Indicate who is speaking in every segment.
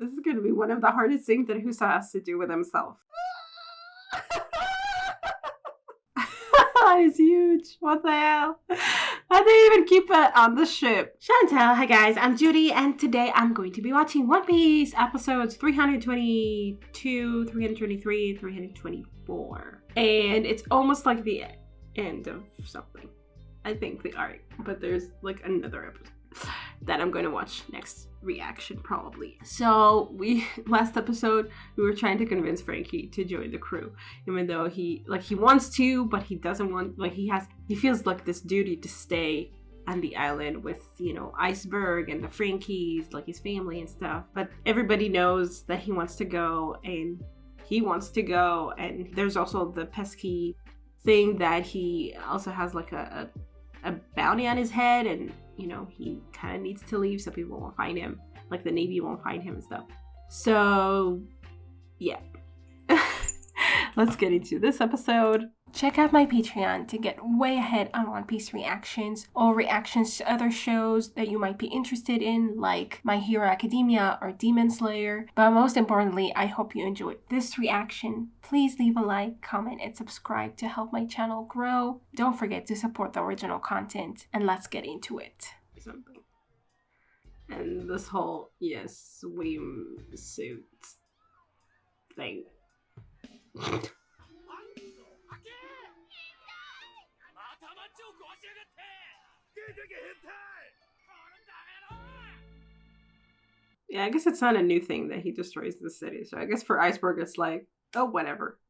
Speaker 1: This is gonna be one of the hardest things that Usopp has to do with himself. That is huge. What the hell? How do they even keep it on the ship? Show&tell. Hi guys, I'm Judy, and today I'm going to be watching One Piece episodes 322, 323, 324. And it's almost like the end of something. I think the arc, but there's like another episode that I'm going to watch next reaction probably. So last episode we were trying to convince Franky to join the crew, even though he wants to, but he doesn't want, he feels like this duty to stay on the island with, you know, Iceberg and the Frankies, like his family and stuff. But everybody knows that he wants to go, and and there's also the pesky thing that he also has like a bounty on his head, and you know, he kind of needs to leave so people won't find him, like the Navy won't find him and stuff. So yeah. Let's get into this episode. Check out my Patreon to get way ahead on One Piece reactions, or reactions to other shows that you might be interested in, like My Hero Academia or Demon Slayer. But most importantly, I hope you enjoyed this reaction. Please leave a like, comment, and subscribe to help my channel grow. Don't forget to support the original content, and let's get into it. Something. And this whole, yes, swimsuit thing. Yeah, I guess it's not a new thing that he destroys the city. So I guess for Iceberg, it's like, oh, whatever.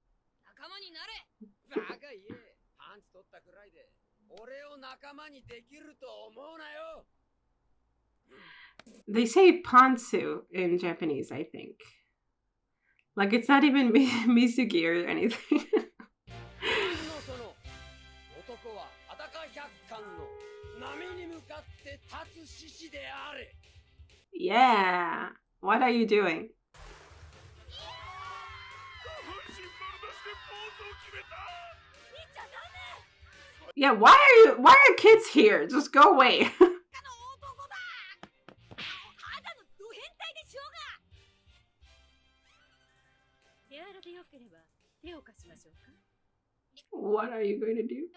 Speaker 1: They say pantsu in Japanese, I think. Like, it's not even Misugi or anything. Yeah. What are you doing? Yeah, why are kids here? Just go away. What are you going to do?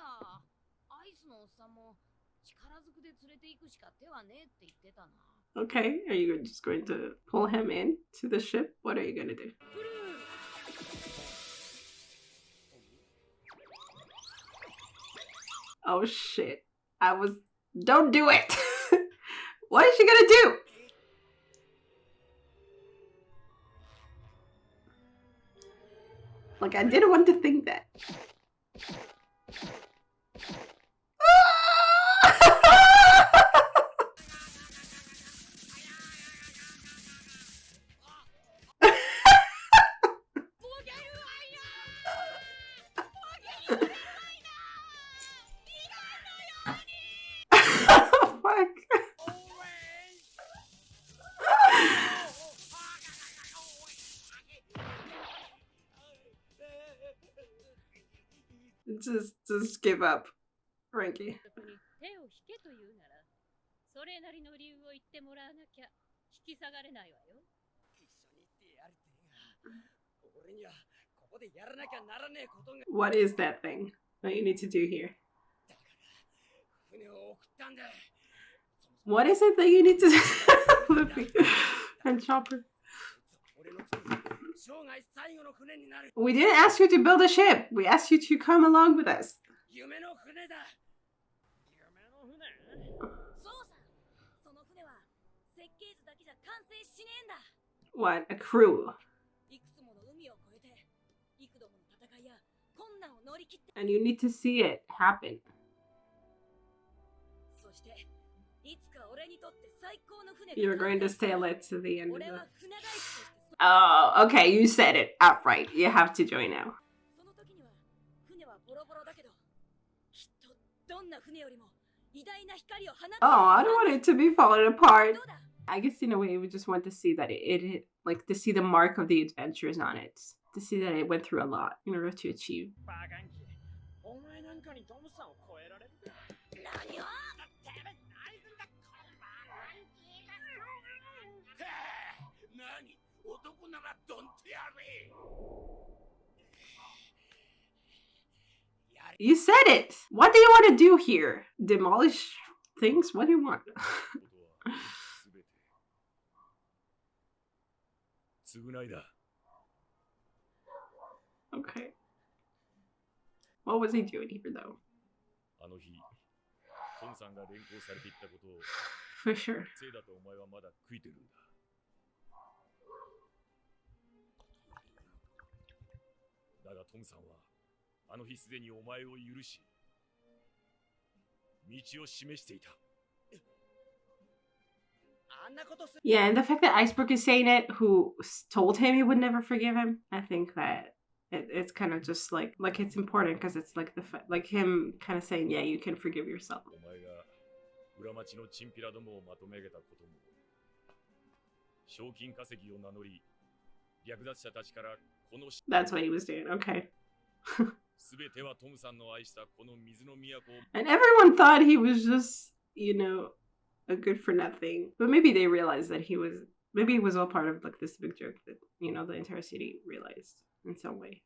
Speaker 1: Okay, are you just going to pull him in to the ship? What are you going to do? Oh shit. Don't do it! What is she gonna do? Like, I didn't want to think that. Just give up, Franky. What is that thing that you need to do here? What is it that you need to do? Luffy and Chopper. We didn't ask you to build a ship. We asked you to come along with us. What? A crew. And you need to see it happen. You're going to sail it to the end of the... Oh, okay, you said it outright. You have to join now. Oh, I don't want it to be falling apart. I guess in a way we just want to see that it like to see the mark of the adventures on it. To see that it went through a lot in order to achieve. You said it! What do you want to do here? Demolish things? What do you want? Okay. What was he doing here, though? For sure. Yeah, and the fact that Iceberg is saying it, who told him he would never forgive him, I think that it's kind of just like it's important because it's like like him kind of saying, yeah, you can forgive yourself. That's what he was doing. Okay. And everyone thought he was just, you know, a good for nothing. But maybe they realized that maybe it was all part of like this big joke that, you know, the entire city realized in some way.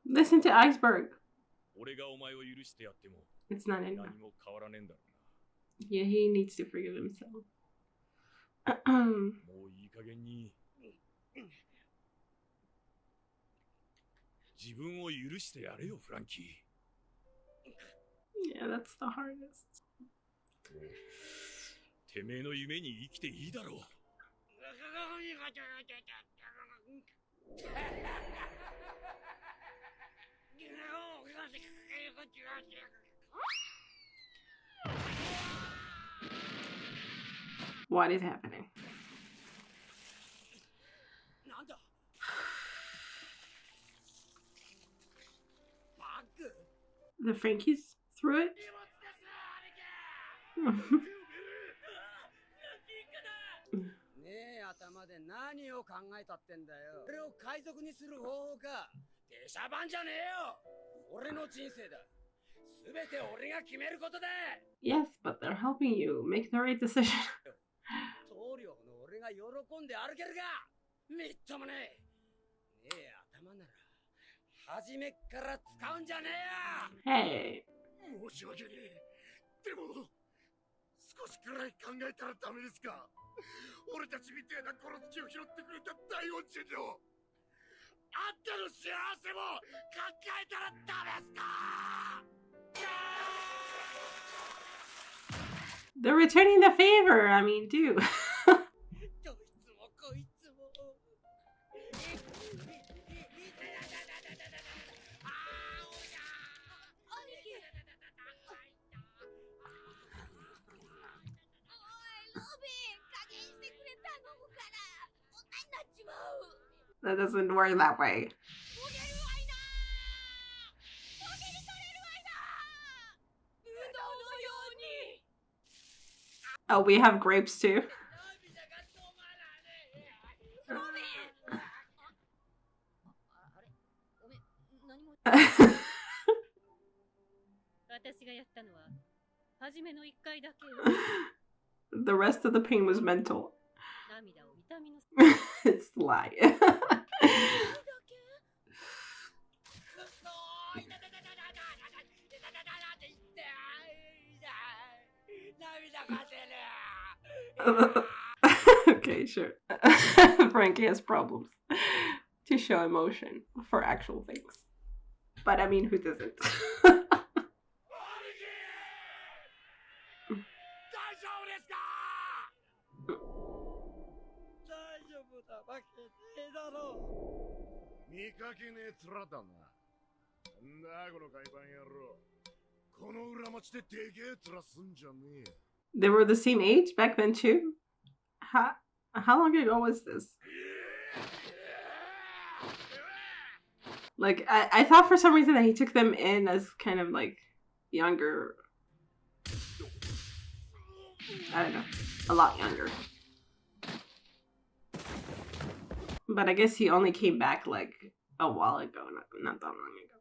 Speaker 1: Listen to Iceberg. It's not enough. Yeah, he needs to forgive himself. Yeah, that's the hardest. What is happening? The Frankies threw it? Yes, but they're helping you make the right decision. Hey. They're returning the favor. I mean, dude. That doesn't work that way. Oh, we have grapes too. The rest of the pain was mental. It's a lie. Okay, sure. Franky has problems to show emotion for actual things. But I mean, who doesn't? They were the same age back then too? How long ago was this? Like, I thought for some reason that he took them in as kind of like younger. I don't know. A lot younger. But I guess he only came back like a while ago, not that long ago.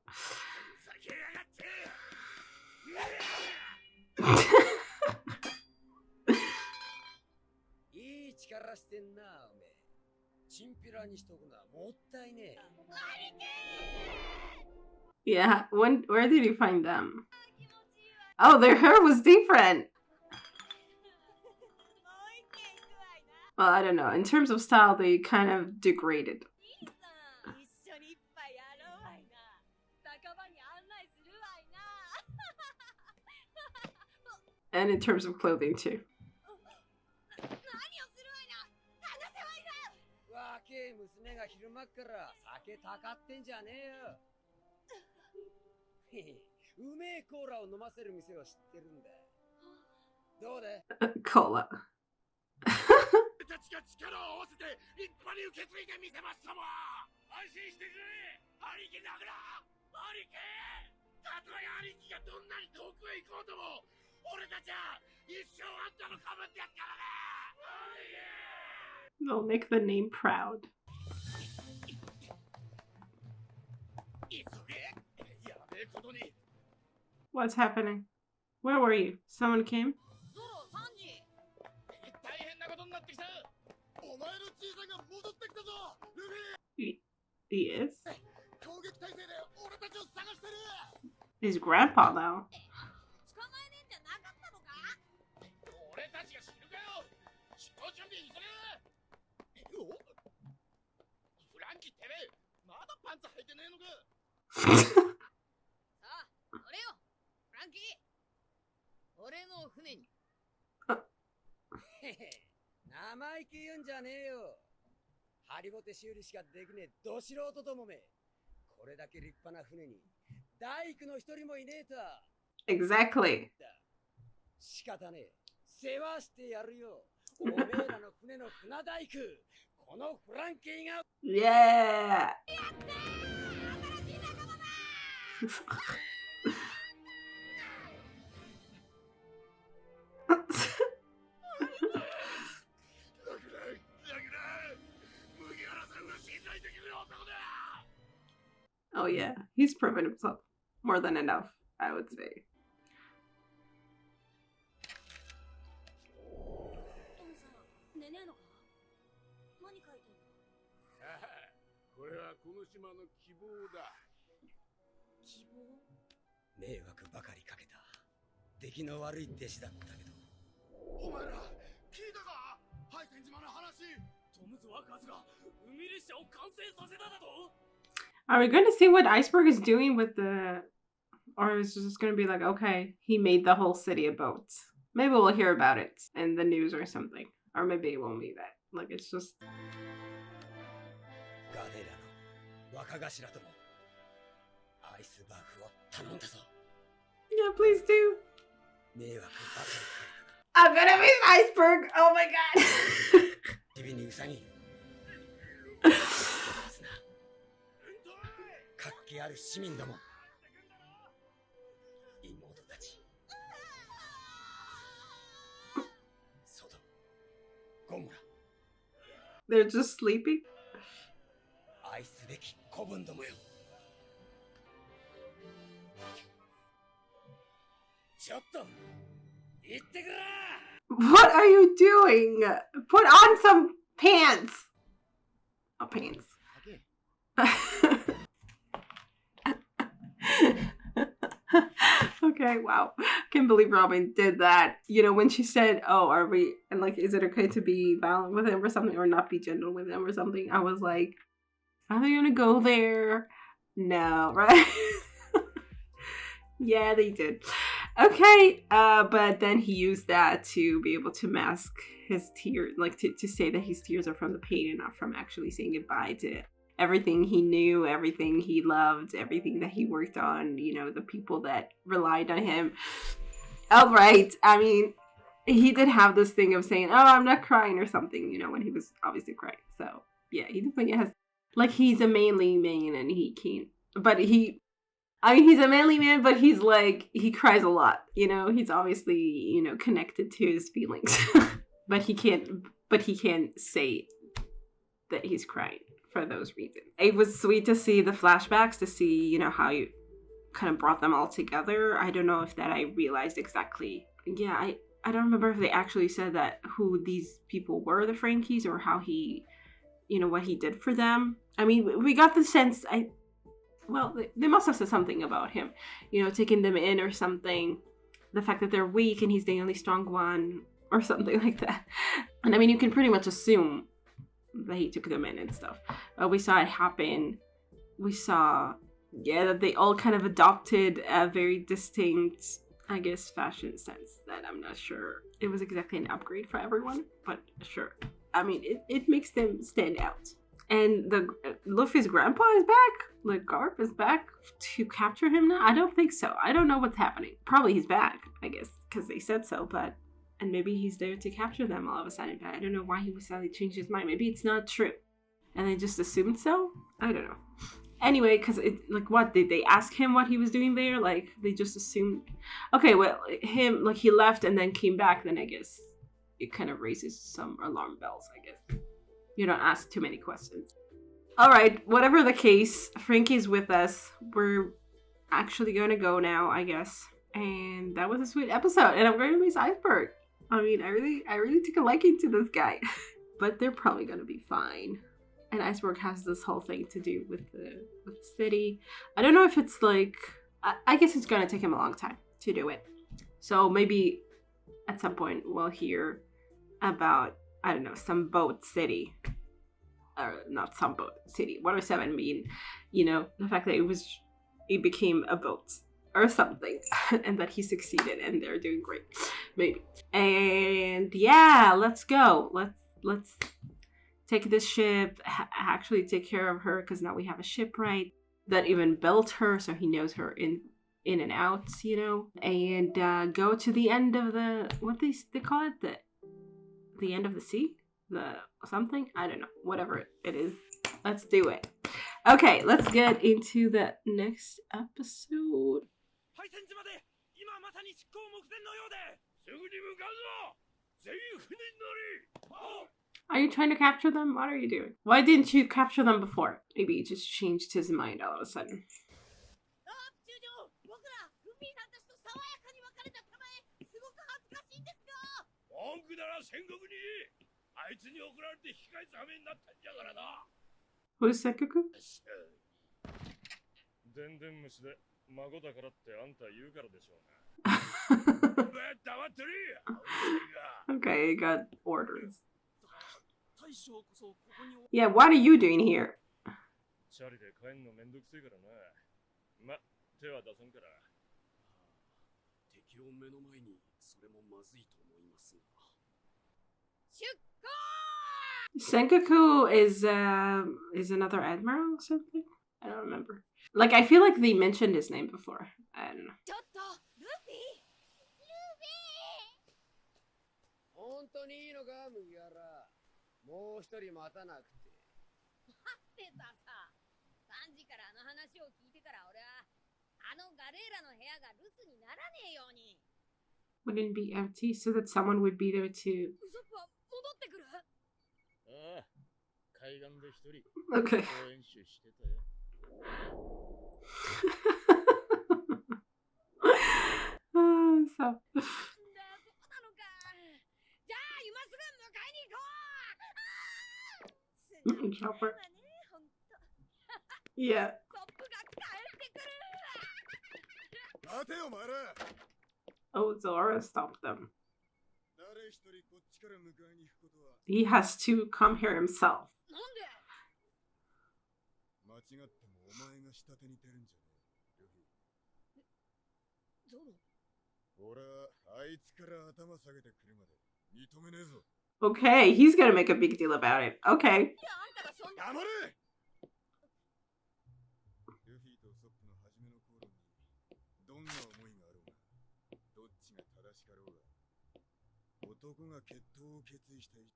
Speaker 1: Yeah, where did you find them? Oh, their hair was different. Well, I don't know. In terms of style, they kind of degraded. And in terms of clothing, too. Cola. They'll make the name proud. What's happening? Where were you? Someone came? He is? His grandpa, though. Exactly. Yeah. Oh yeah, he's proven himself more than enough, I would say. Are we going to see what Iceberg is doing with the... Or is it just going to be like, okay, he made the whole city of boats. Maybe we'll hear about it in the news or something. Or maybe it won't be that. Like, it's just... Yeah, please do. I'm gonna miss Iceberg. Oh my god. They're just sleeping. What are you doing? Put on some pants. Oh, pants. Okay, wow. Can't believe Robin did that. You know, when she said, oh, are we, and like, is it okay to be violent with him or something, or not be gentle with him or something? I was like, are they gonna go there? No, right? Yeah, they did. Okay, but then he used that to be able to mask his tears, like to say that his tears are from the pain and not from actually saying goodbye to everything he knew, everything he loved, everything that he worked on, you know, the people that relied on him. All right, I mean, he did have this thing of saying, oh, I'm not crying or something, you know, when he was obviously crying. So, yeah, he definitely has, like, he's a manly man and he can't, but he's a manly man, but he's like, he cries a lot, you know, he's obviously, you know, connected to his feelings, but he can't say that he's crying. for those reasons. It was sweet to see the flashbacks, to see, you know, how you kind of brought them all together. I don't know if that I realized exactly. Yeah, I don't remember if they actually said that who these people were, the Frankies, or how he, you know, what he did for them. I mean, we got the sense, well, they must have said something about him, you know, taking them in or something. The fact that they're weak and he's the only strong one or something like that. And I mean, you can pretty much assume that he took them in and stuff. We saw it happen. We saw, yeah, that they all kind of adopted a very distinct, I guess, fashion sense that I'm not sure it was exactly an upgrade for everyone, but sure. I mean, it makes them stand out. And Luffy's grandpa is back? Like, Garp is back to capture him now? I don't think so. I don't know what's happening. Probably he's back, I guess, because they said so, but... And maybe he's there to capture them all of a sudden, but I don't know why he suddenly changed his mind. Maybe it's not true. And they just assumed so? I don't know. Anyway, because like, what? Did they ask him what he was doing there? Like, they just assumed... Okay, well, him, like, he left and then came back, then I guess it kind of raises some alarm bells, I guess. You don't ask too many questions. Alright, whatever the case, Franky's with us. We're actually going to go now, I guess. And that was a sweet episode. And I'm going to miss Iceberg. I mean, I really took a liking to this guy. But they're probably going to be fine. And Iceberg has this whole thing to do with the city. I don't know if it's like... I guess it's going to take him a long time to do it. So maybe at some point we'll hear about, I don't know, some boat city. Or not some boat city. What does 7 mean? You know, the fact that it became a boat or something, and that he succeeded, and they're doing great, maybe. And yeah, let's go. Let's take this ship. Actually, take care of her, because now we have a shipwright that even built her, so he knows her in and out. You know, and go to the end of the what they call it, the end of the sea. The something, I don't know, whatever it is, let's do it. Okay, let's get into the next episode. Are you trying to capture them? What are you doing? Why didn't you capture them before? Maybe he just changed his mind all of a sudden. Who's Sengoku? Okay, he got orders. Yeah, what are you doing here? Sengoku is another admiral or something? I don't remember. Like, I feel like they mentioned his name before. I don't know. Wouldn't be empty, so that someone would be there too. Okay. So. Chopper. Yeah. Oh, Zora stopped them. He has to come here himself. Okay, he's gonna make a big deal about it. Okay.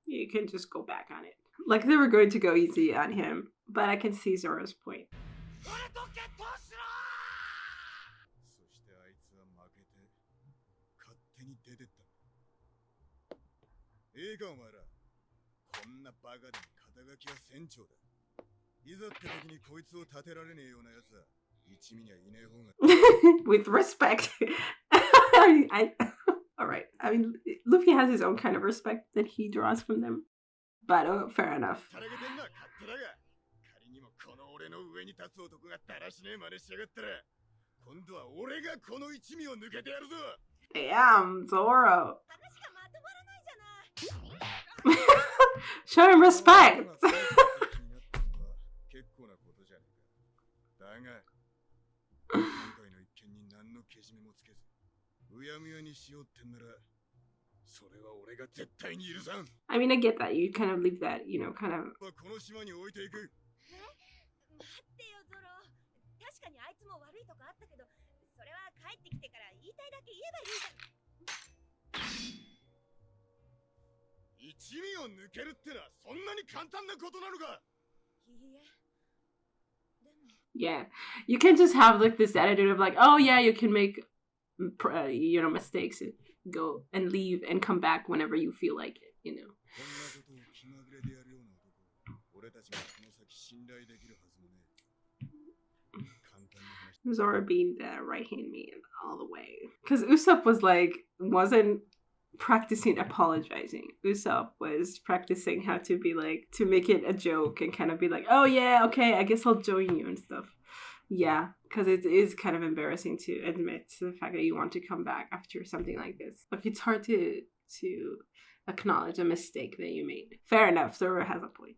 Speaker 1: You can just go back on it. Like, they were going to go easy on him, but I can see Zora's point. With respect. Alright. I mean, Luffy has his own kind of respect that he draws from them. But fair enough. Damn, Zoro. Show him respect. I mean, I get that. You kind of leave that, you know, kind of. Yeah, you can just have like this attitude of like, oh yeah, you can make, you know, mistakes and go and leave and come back whenever you feel like it, you know. Zoro being the right-hand man all the way. Because Usopp was like, wasn't practicing apologizing. Usopp was practicing how to be like, to make it a joke and kind of be like, oh yeah, okay, I guess I'll join you and stuff. Yeah, because it is kind of embarrassing to admit to the fact that you want to come back after something like this. Like, it's hard to acknowledge a mistake that you made. Fair enough, Zoro has a point.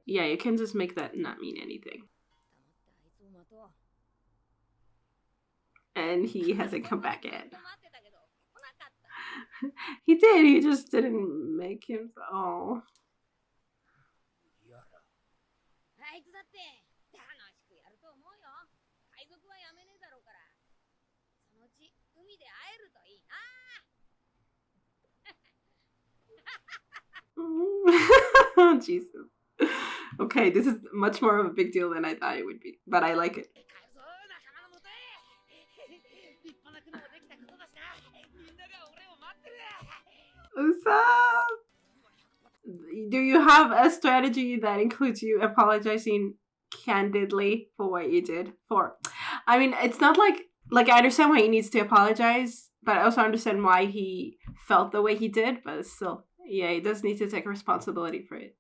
Speaker 1: Yeah, you can just make that not mean anything. And he hasn't come back yet. He did, he just didn't make him. Oh. Jesus. Okay, this is much more of a big deal than I thought it would be, but I like it. Usopp! Do you have a strategy that includes you apologizing candidly for what you did? I mean, it's not like I understand why he needs to apologize, but I also understand why he felt the way he did, but still, yeah, he does need to take responsibility for it.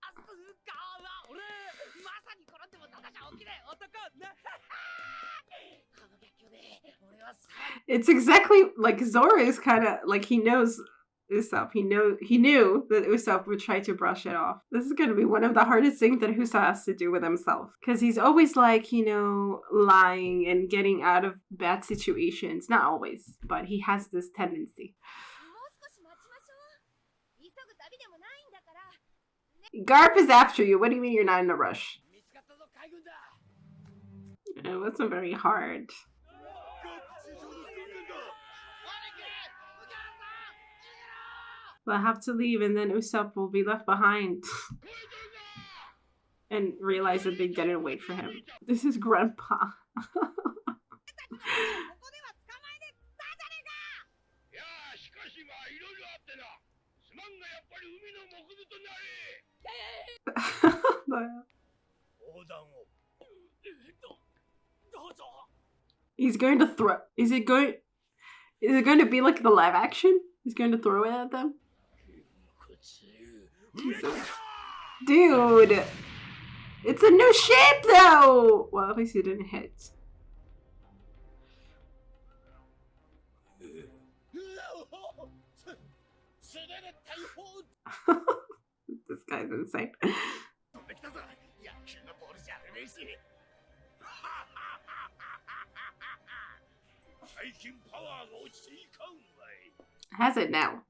Speaker 1: It's exactly like Zoro is kind of like, he knows Usopp. He knew that Usopp would try to brush it off. This is going to be one of the hardest things that Usopp has to do with himself, because he's always like, you know, lying and getting out of bad situations. Not always, but he has this tendency. Garp is after you. What do you mean you're not in a rush? It wasn't very hard. They'll have to leave, and then Usopp will be left behind and realize that they didn't wait for him. This is Grandpa. He's going to throw. Is it going to be like the live action? He's going to throw it at them? Jesus. Dude! It's a new shape though! Well, at least he didn't hit. This guy's insane. Has it now?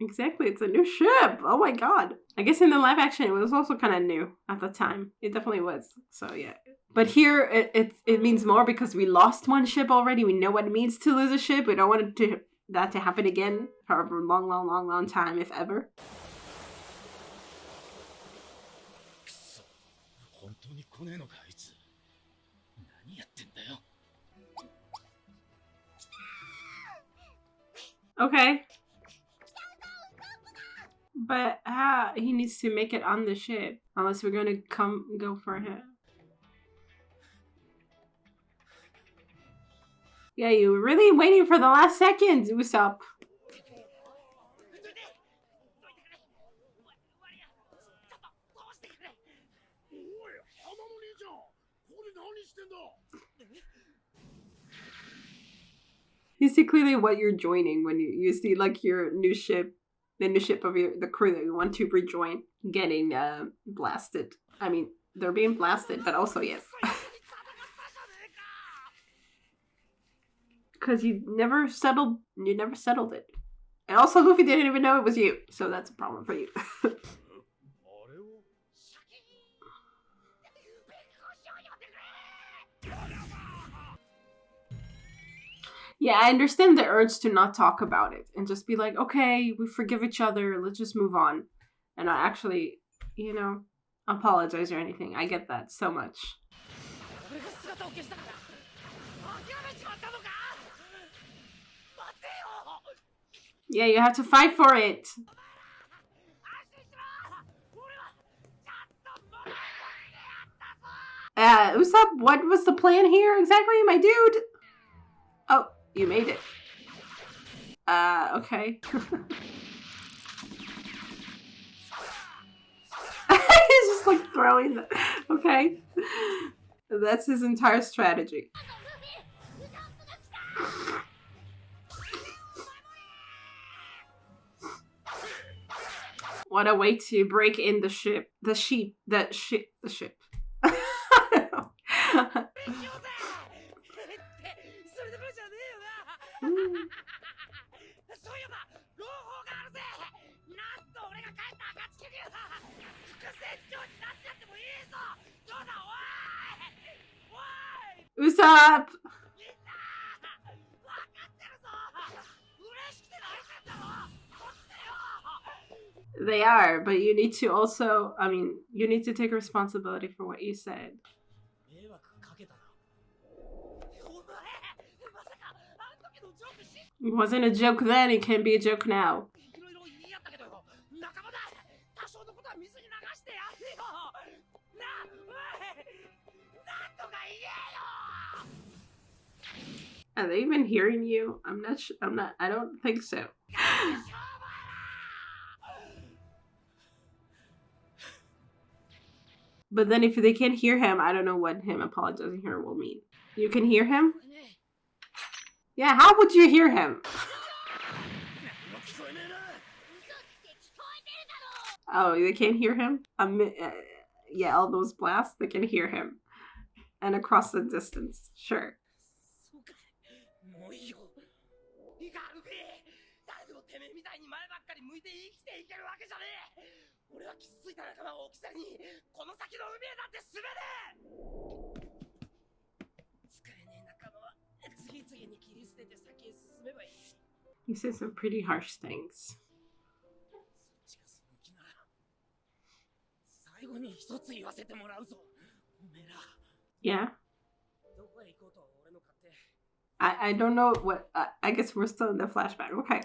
Speaker 1: Exactly, it's a new ship. Oh my god. I guess in the live action it was also kind of new at the time. It definitely was. So yeah. But here it means more because we lost one ship already. We know what it means to lose a ship. We don't want that to happen again for a long time, if ever. Okay. But he needs to make it on the ship. Unless we're gonna go for him. Yeah, you were really waiting for the last second, Usopp. You see clearly what you're joining when you see like your new ship, the new ship of the crew that you want to rejoin getting blasted. I mean, they're being blasted, but also yes. Because you never settled it. And also Luffy didn't even know it was you, so that's a problem for you. Yeah, I understand the urge to not talk about it and just be like, okay, we forgive each other, let's just move on. And not actually, you know, apologize or anything. I get that so much. Yeah, you have to fight for it. Usopp, what was the plan here exactly, my dude? Oh, you made it. Okay. He's just like throwing the... Okay. That's his entire strategy. What a way to break in the ship. The ship. Usopp! They are, but you need to also, I mean, you need to take responsibility for what you said. It wasn't a joke then, it can be a joke now. Are they even hearing you? I don't think so. But then if they can't hear him, I don't know what him apologizing here will mean. You can hear him? Yeah, how would you hear him? Oh, they can't hear him? Yeah, all those blasts, they can hear him. And across the distance, sure. He says some pretty harsh things. Yeah. I don't know what. I guess we're still in the flashback. Okay.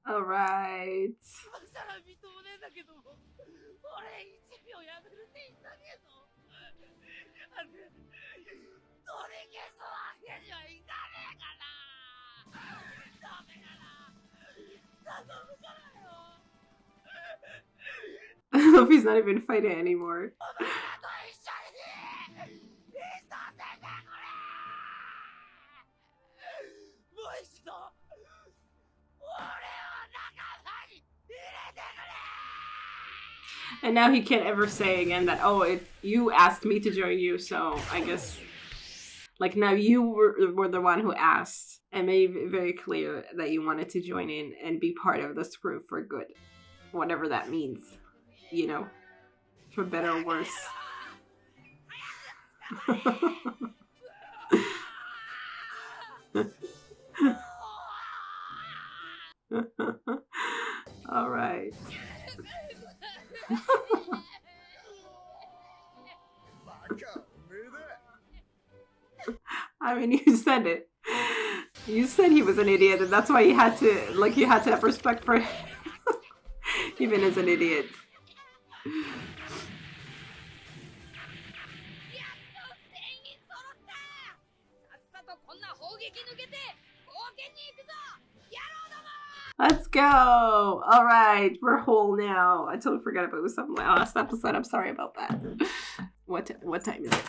Speaker 1: All right. Luffy's not even fighting anymore. And now he can't ever say again that, oh, you asked me to join you, so I guess, like, now you were the one who asked and made it very clear that you wanted to join in and be part of this group for good. Whatever that means, you know, for better or worse. I mean, you said it. You said he was an idiot, and that's why you had to have respect for him, even as an idiot. Let's go! Alright, we're whole now. I totally forgot about Usopp last episode. I'm sorry about that. What time is it?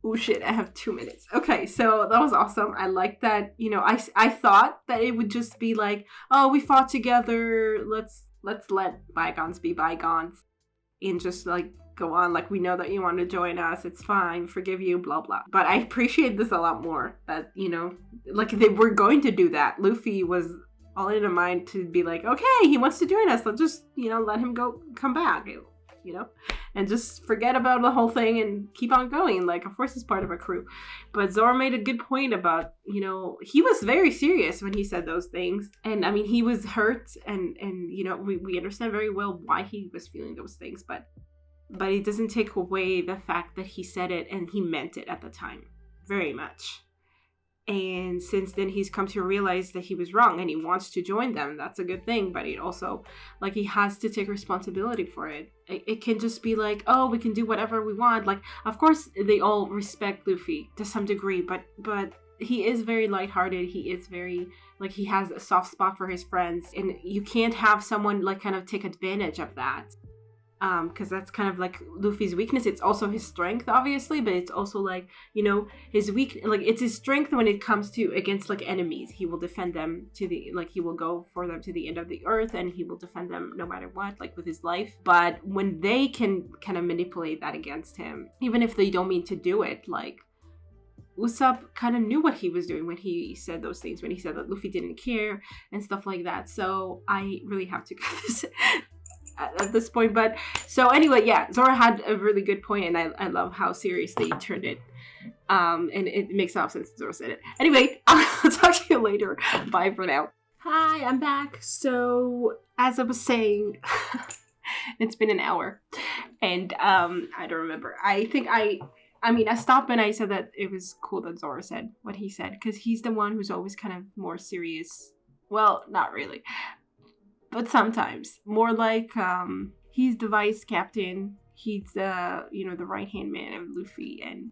Speaker 1: Oh shit, I have 2 minutes. Okay, so that was awesome. I like that, you know, I thought that it would just be like, oh, we fought together, let's let bygones be bygones. And just like go on, like we know that you want to join us, it's fine, forgive you, blah blah. But I appreciate this a lot more, that, you know, like they were going to do that. Luffy was all in a mind to be like, okay, he wants to join us, let's just, you know, let him come back, you know, and just forget about the whole thing and keep on going. Like, of course he's part of a crew. But Zoro made a good point about, you know, he was very serious when he said those things. And I mean, he was hurt, and you know, we understand very well why he was feeling those things, but it doesn't take away the fact that he said it and he meant it at the time very much. And since then he's come to realize that he was wrong and he wants to join them. That's a good thing, but it also, like, he has to take responsibility for it. It can just be like, oh, we can do whatever we want. Like, of course they all respect Luffy to some degree, but he is very lighthearted. He is very, like, he has a soft spot for his friends, and you can't have someone like kind of take advantage of that. Because that's kind of like Luffy's weakness. It's also his strength, obviously, but it's also like, you know, his like, it's his strength when it comes to against like enemies. He will defend them to the, like, he will go for them to the end of the earth, and he will defend them no matter what, like with his life. But when they can kind of manipulate that against him, even if they don't mean to do it, like Usopp kind of knew what he was doing when he said those things, when he said that Luffy didn't care and stuff like that. So I really have to get this at this point. But so anyway, yeah, Zoro had a really good point, and I love how serious they turned it. And it makes a lot of sense that Zoro said it. Anyway, I'll talk to you later. Bye for now. Hi, I'm back. So as I was saying, it's been an hour, and I don't remember. I think I mean, I stopped and I said that it was cool that Zoro said what he said, because he's the one who's always kind of more serious. Well, not really, but sometimes more like he's the vice captain. He's the, you know, the right hand man of Luffy, and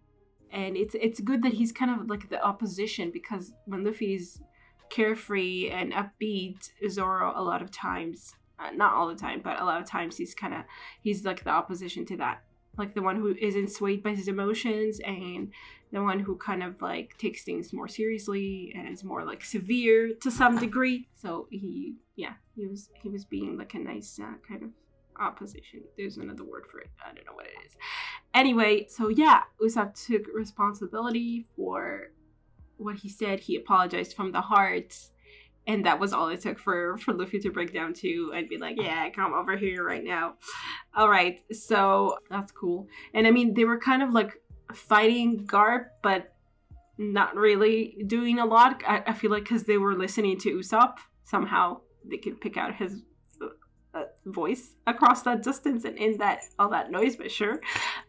Speaker 1: it's good that he's kind of like the opposition, because when Luffy's carefree and upbeat, Zoro a lot of times, not all the time, but a lot of times he's like the opposition to that. Like the one who isn't swayed by his emotions, and the one who kind of like takes things more seriously and is more like severe to some degree. So he was being like a nice kind of opposition. There's another word for it. I don't know what it is. Anyway, so yeah, Usopp took responsibility for what he said. He apologized from the heart. And that was all it took for Luffy to break down too and be like, yeah, come over here right now. All right, so that's cool. And I mean, they were kind of like fighting Garp, but not really doing a lot. I feel like because they were listening to Usopp, somehow they could pick out his voice across that distance and in that all that noise, but sure.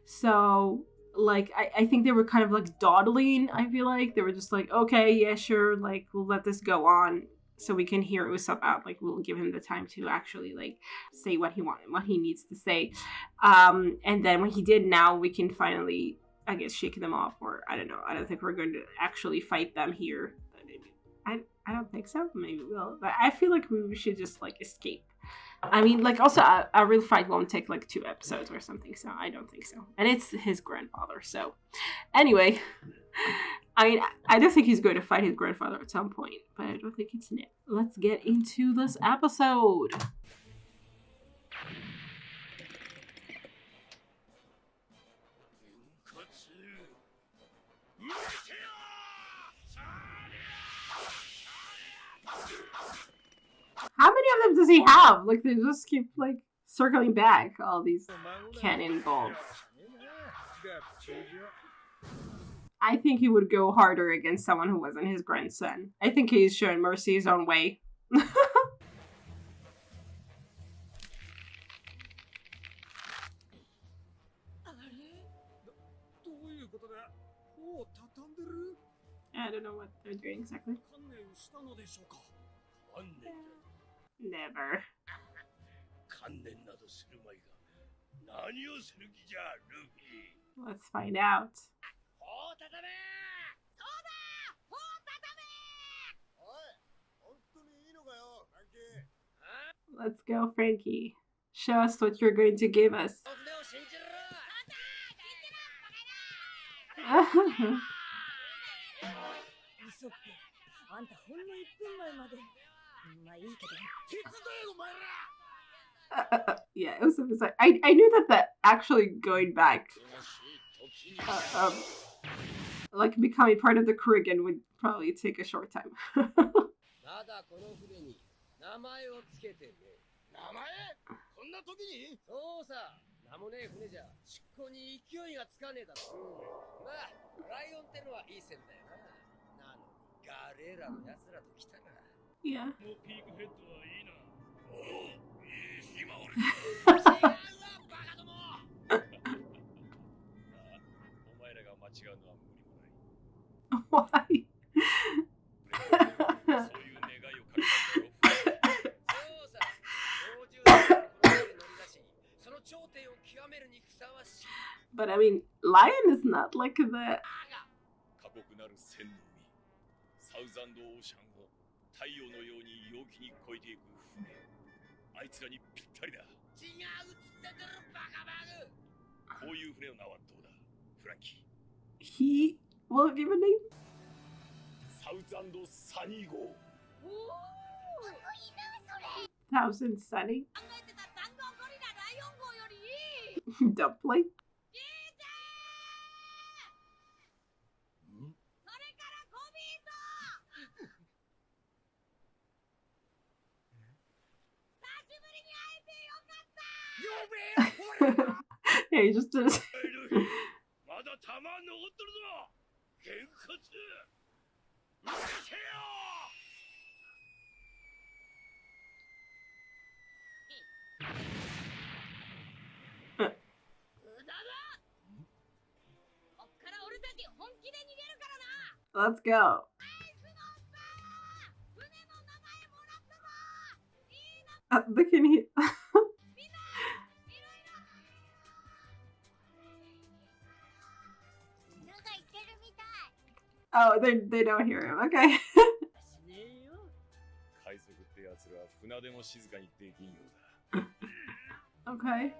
Speaker 1: So like I think they were kind of like dawdling. I feel like they were just like, okay, yeah, sure, like we'll let this go on so we can hear Usopp out. Like we'll give him the time to actually like say what he needs to say. And then when he did, now we can finally, I guess, shake them off, or I don't know. I don't think we're going to actually fight them here. I don't think so. Maybe we will, but I feel like we should just like escape. I mean, like, also, a real fight won't take, like, 2 episodes or something, so I don't think so. And it's his grandfather, so. Anyway, I mean, I don't think he's going to fight his grandfather at some point, but I don't think it's now. Let's get into this episode. How many of them does he have? Like, they just keep, like, circling back, all these cannonballs. I think he would go harder against someone who wasn't his grandson. I think he's showing mercy his own way. I don't know what they're doing exactly. Never. Let's find out. Let's go, Franky. Show us what you're going to give us. Yeah, Usopp was like, I knew that actually going back, like becoming part of the crew again would probably take a short time. Yeah. Why? But I mean, lion is not like the. He will give a name. Thousand Sunny. Dumpling. Yeah, he just did it. Let's go. Look in here. Oh, they don't hear him. Okay. Okay.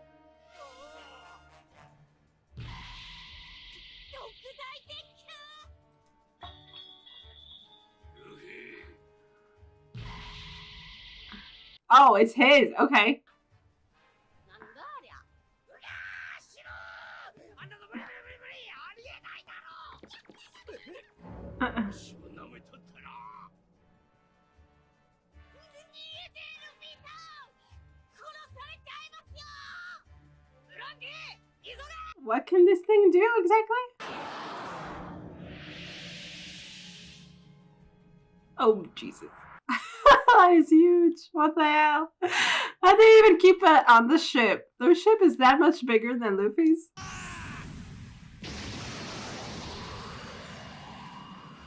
Speaker 1: Oh, it's his. Okay. What can this thing do exactly? Oh, Jesus. That is huge. What the hell? How do they even keep it on the ship? The ship is that much bigger than Luffy's?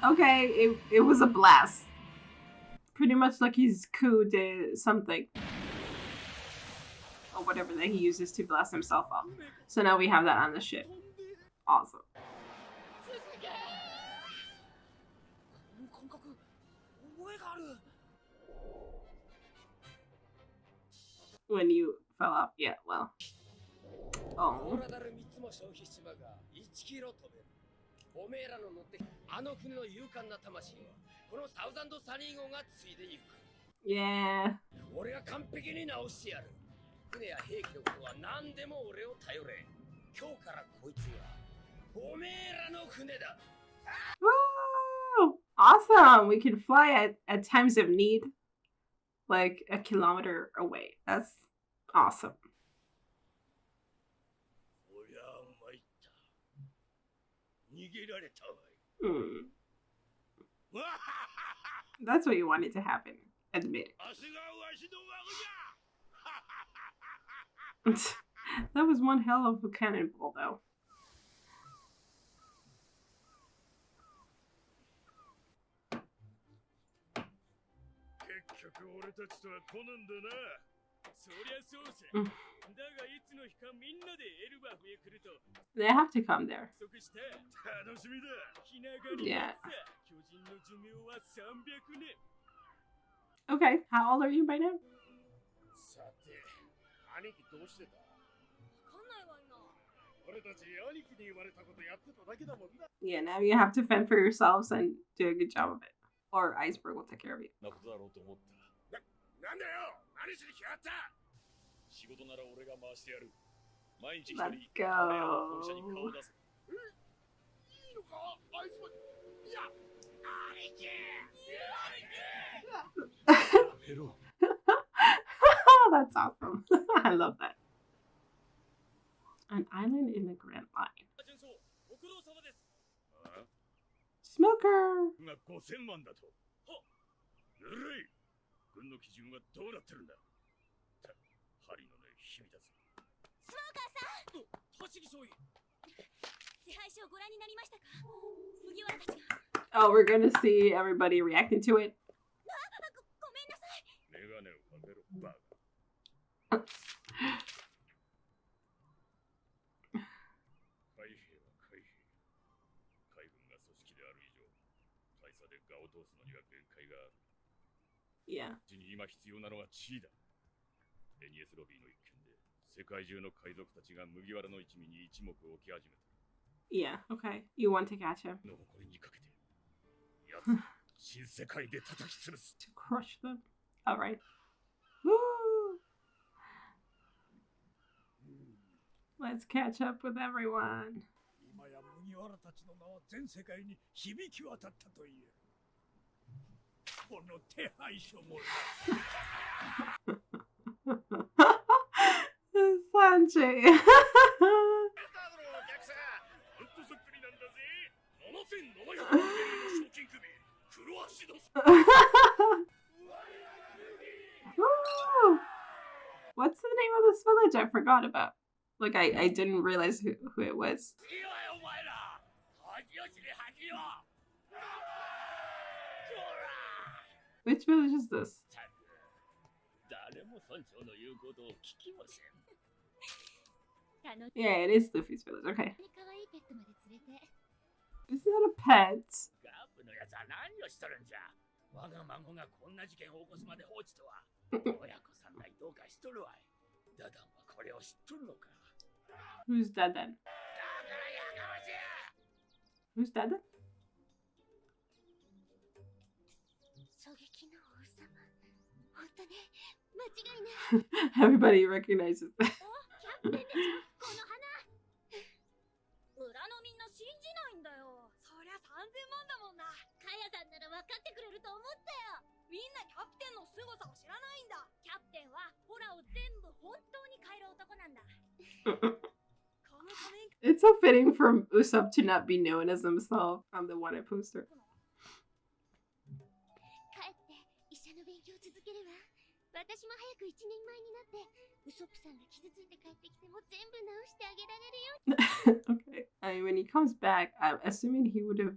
Speaker 1: Okay, it was a blast. Pretty much like his coup did something. Or whatever that he uses to blast himself up. So now we have that on the ship. Awesome. When you fell off, yeah, well. Oh. Yeah. Woo! Awesome! We can fly at times of need, like a kilometer away. That's awesome. That's what you wanted to happen. Admit it. That was one hell of a cannonball, though. They have to come there. Yeah. Okay, how old are you by now? Yeah, now you have to fend for yourselves and do a good job of it. Or Iceberg will take care of you. Let's go. That's awesome. I love that. An island in the Grand Line. Smoker! Oh, we're gonna see everybody reacting to it. Yeah. Yeah, okay. You want to catch him. To crush them. Alright. Woo! Let's catch up with everyone. Sanjay. What's the name of this village? I forgot about. Like I didn't realize who it was. Which village is this? Yeah, it is Luffy's village. Okay. Is that a pet? Who's dead then? Who's dead then? Everybody recognizes that. It's so fitting for Usopp to not be known as himself on the wanted poster. Okay. I mean, when he comes back, I'm assuming he would have.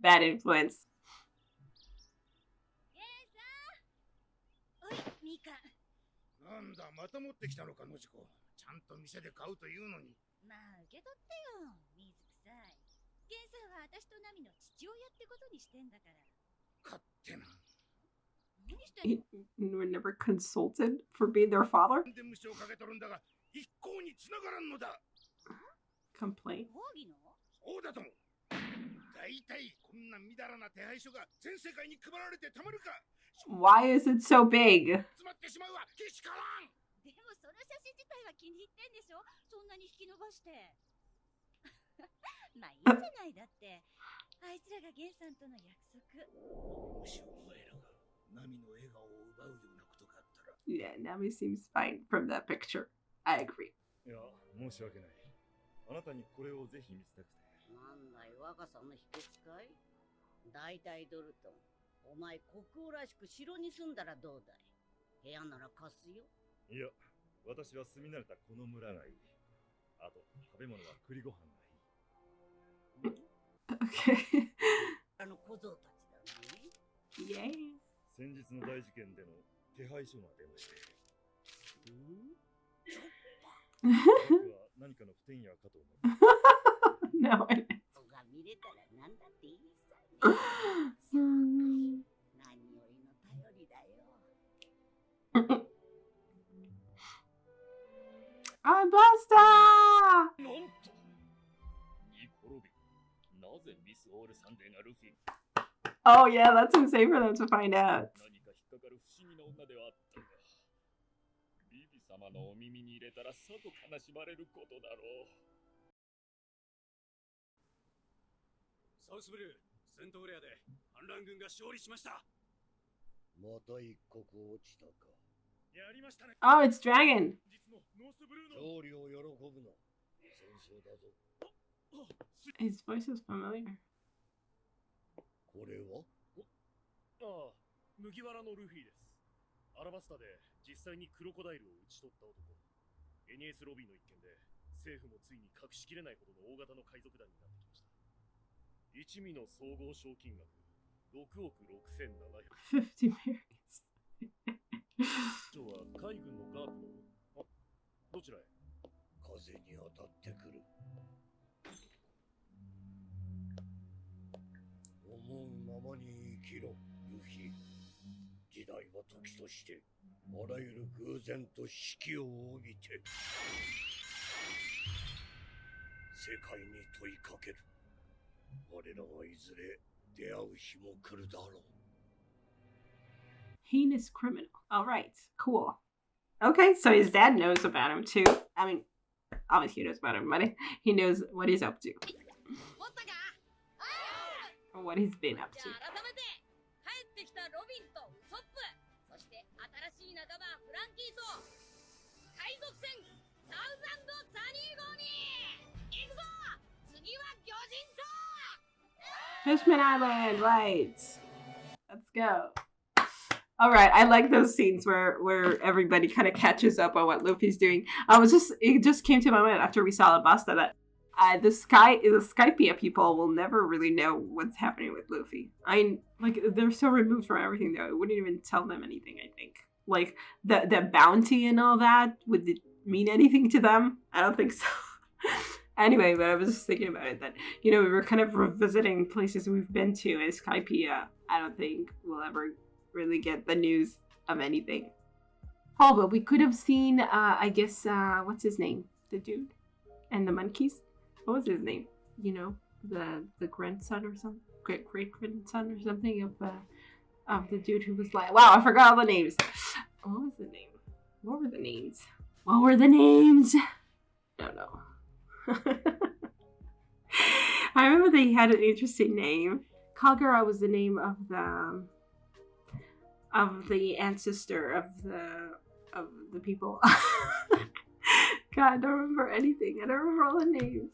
Speaker 1: Bad influence. You were never consulted for being their father? Complaint. Why is it so big? Yeah, Nami seems fine from that picture. I agree.
Speaker 2: 部屋なら貸すよ。
Speaker 3: いや、私は住み慣れたこの村がいい。あと、食べ物は栗ご飯がいい。
Speaker 1: Okay.
Speaker 2: あの小僧たちだね。
Speaker 1: Yay.
Speaker 3: 先日の大事件での手配書が出まして。僕は何かの不手際かと思う。
Speaker 1: No, it is.
Speaker 2: が見れたらなんだっていいさね。何よりの頼りだよ。
Speaker 1: I'm Buster!
Speaker 3: なんとニコロビ、なぜミスオールサンデーがルフィ
Speaker 1: Oh yeah, that's insane for them to find out.
Speaker 3: 何か引っかかる不思議な女ではあったが、ビビ様のお耳に入れたらさぞ悲しまれることだろう。サウスブルー、セントウレアで反乱軍が勝利しました。
Speaker 4: また一国落ちたか。
Speaker 3: やりましたね。
Speaker 1: Oh, it's Dragon.
Speaker 3: 実のノースブルーの
Speaker 4: 勝利を喜ぶな。戦争だぞ。
Speaker 1: His voice is familiar.
Speaker 4: これは
Speaker 3: ああ、麦わらのルフィです。アラバスタで実際にクロコダイルを討ち取った男。エニエスロビーの一件で政府もついに隠しきれないほどの大型の海賊団になってきました。一味の総合賞金額6億6700。
Speaker 1: 50 Americans.
Speaker 3: 長は海軍のガープのどちらへ？
Speaker 4: 風に当たってくる。思うままに生きろ、ルフィ。時代は時として、あらゆる偶然と死期を帯びて、世界に問いかける。我らはいずれ出会う日も来るだろう。
Speaker 1: Heinous criminal. All right, cool. Okay, so his dad knows about him too. I mean, obviously he knows about him, but he knows what he's up to. Or what he's been up to.
Speaker 2: 帰ってきたロビンとウソップ、そして新しい仲間フランキーと海賊船サウザンドサニー号に行くぞ。次は魚人島。
Speaker 1: Fishman Island, right. Let's go. All right, I like those scenes where everybody kind of catches up on what Luffy's doing. It just came to my mind after we saw Alabasta that the Skypiea people will never really know what's happening with Luffy. They're so removed from everything though. It wouldn't even tell them anything, I think. Like the bounty and all that, would it mean anything to them? I don't think so. Anyway, but I was just thinking about it that, we were kind of revisiting places we've been to as Skypiea. I don't think we'll ever really get the news of anything. Oh, but we could have seen, I guess, what's his name? The dude? And the monkeys? What was his name? The grandson or something? Great-grandson or something of the dude who was like, wow, I forgot all the names. What was the name? What were the names? What were the names? I don't know. I remember they had an interesting name. Kagura was the name of the ancestor of the people. God, I don't remember anything. I don't remember all the names.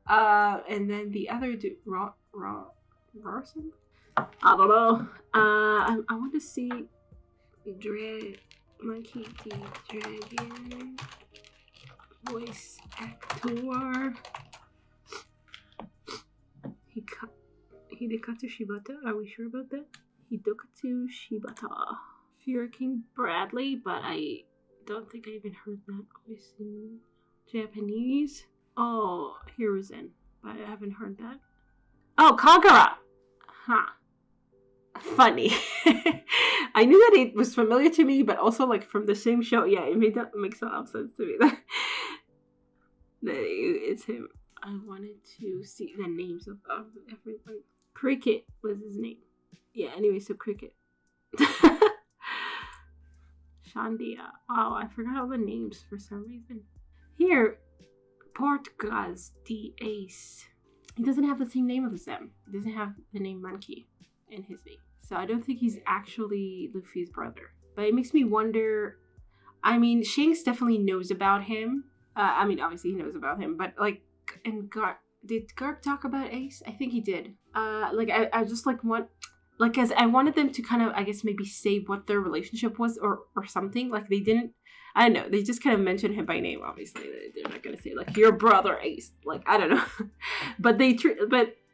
Speaker 1: And then the other dude, Rawson? I don't know. I want to see Monkey D. Dragon voice actor. Hidekatsu Shibata. Are we sure about that? Hidekatsu Shibata. Fear King Bradley, but I don't think I even heard that voice in Japanese. Oh, Hiruzen, but I haven't heard that. Oh, Kagura! Huh. Funny. I knew that it was familiar to me, but also like from the same show. Yeah, it makes a lot of sense to me that it's him. I wanted to see the names of everyone. Cricket was his name. Yeah, anyway, so Cricket. Shandia. Oh, I forgot all the names for some reason. Here, Portgaz the Ace. He doesn't have the same name as them. He doesn't have the name Monkey in his name. So I don't think he's actually Luffy's brother. But it makes me wonder. I mean, Shanks definitely knows about him. Obviously he knows about him. But like, and Garp, did Garp talk about Ace? I think he did. I just like want. like, as I wanted them to kind of, I guess, maybe say what their relationship was or something. Like, they didn't, I don't know, they just kind of mentioned him by name, obviously. They're not going to say, like, your brother Ace. Like, I don't know. But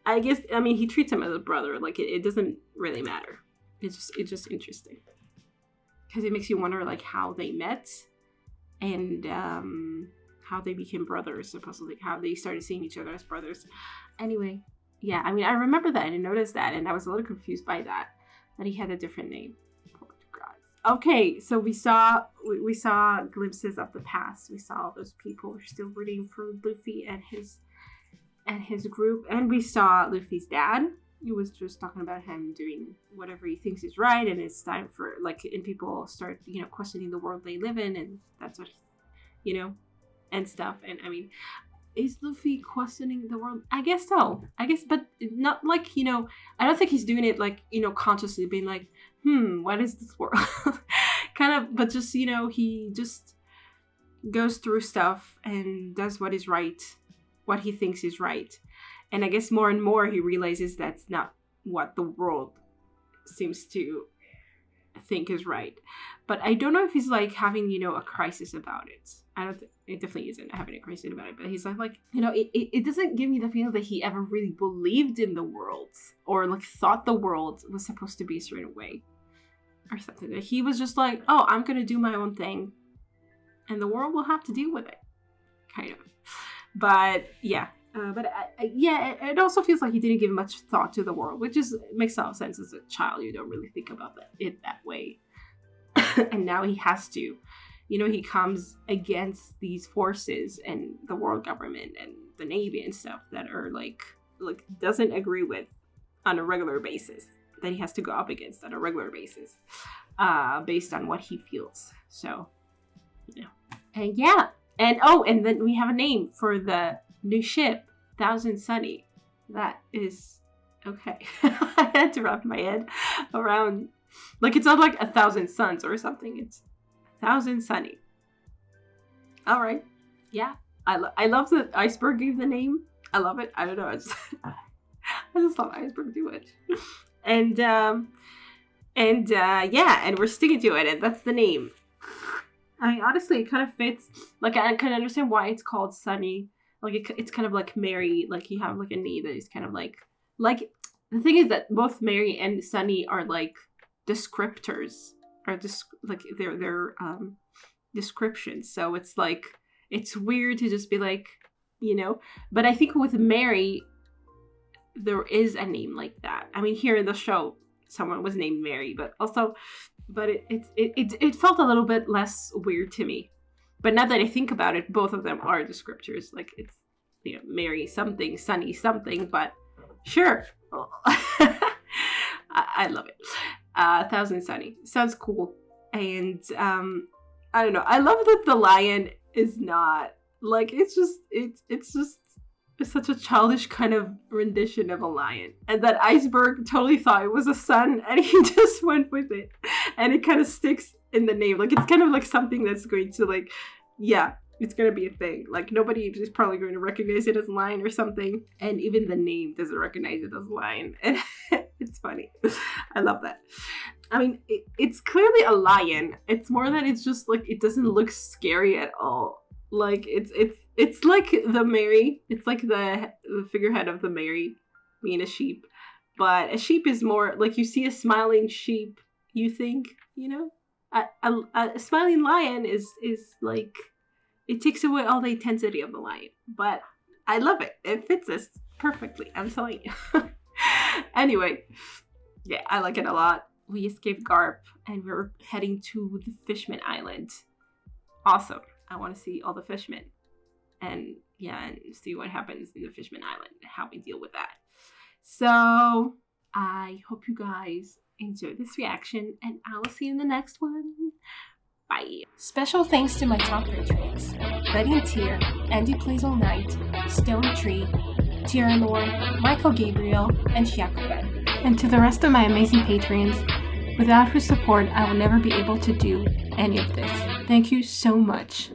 Speaker 1: I guess, I mean, he treats him as a brother. Like, it doesn't really matter. It's just interesting. Because it makes you wonder, like, how they met and how they became brothers, supposedly, how they started seeing each other as brothers. Anyway, yeah, I mean, I remember that and I noticed that, and I was a little confused by that he had a different name. Okay, so we saw glimpses of the past. We saw those people were still rooting for Luffy and his group, and we saw Luffy's dad. He was just talking about him doing whatever he thinks is right, and it's time for, like, and people start, you know, questioning the world they live in, and that's what, you know, and stuff. And I mean, is Luffy questioning the world? I guess so. But not like, you know, I don't think he's doing it, like, you know, consciously being like, what is this world? Kind of, but just, you know, he just goes through stuff and does what is right, what he thinks is right. And I guess more and more he realizes that's not what the world seems to think is right. But I don't know if he's, like, having, you know, a crisis about it. It definitely isn't having a crisis about it. But he's like, you know, it doesn't give me the feeling that he ever really believed in the world or, like, thought the world was supposed to be a certain way or something. Like, he was just like, oh, I'm going to do my own thing and the world will have to deal with it. Kind of. But yeah. It also feels like he didn't give much thought to the world, which makes a lot of sense. As a child, you don't really think about it that way. And now he has to. You know, he comes against these forces and the world government and the Navy and stuff that are like doesn't agree with on a regular basis. That he has to go up against on a regular basis, based on what he feels. So, you know, and yeah, and then we have a name for the new ship, Thousand Sunny. That is okay. I had to wrap my head around, like, it's not like 1,000 suns or something. It's 1,000 Sunny. All right. Yeah. I love that Iceberg gave the name. I love it. I don't know. I just love Iceberg too much. And we're sticking to it, and that's the name. I mean, honestly, it kind of fits. Like, I can understand why it's called Sunny. Like, it's kind of like Mary. Like, you have, like, a name that is kind of like the thing is that both Mary and Sunny are, like, descriptors, or just like they're descriptions. So it's like, it's weird to just be like, you know. But I think with Mary, there is a name like that. I mean, here in the show, someone was named Mary, but it felt a little bit less weird to me. But now that I think about it, both of them are descriptors. Like, it's, you know, Mary something, Sunny something, but sure. I love it. 1,000 Sunny. Sounds cool. And I don't know. I love that the lion is not, like, it's such a childish kind of rendition of a lion. And that Iceberg totally thought it was a sun, and he just went with it. And it kind of sticks in the name. Like, it's kind of like something that's going to, like, yeah, it's going to be a thing. Like, nobody is probably going to recognize it as a lion or something. And even the name doesn't recognize it as a lion. And it's funny. I love that. I mean, it's clearly a lion. It's more that it's just, like, it doesn't look scary at all. Like, it's like the Mary. It's like the figurehead of the Mary being a sheep. But a sheep is more, like, you see a smiling sheep, you think, you know? A smiling lion is like, it takes away all the intensity of the lion. But I love it. It fits us perfectly. I'm telling you. Anyway, yeah, I like it a lot. We escaped Garp and we're heading to the Fishman Island. Awesome. I want to see all the fishmen. And yeah, and see what happens in the Fishman Island and how we deal with that. So I hope you guys enjoyed this reaction, and I will see you in the next one. Bye. Special thanks to my top patrons: Betty and Tier, Andy Plays All Night, Stone Tree, Tieranor, Michael Gabriel, and Shiakuben. And to the rest of my amazing patrons, without whose support I will never be able to do any of this. Thank you so much.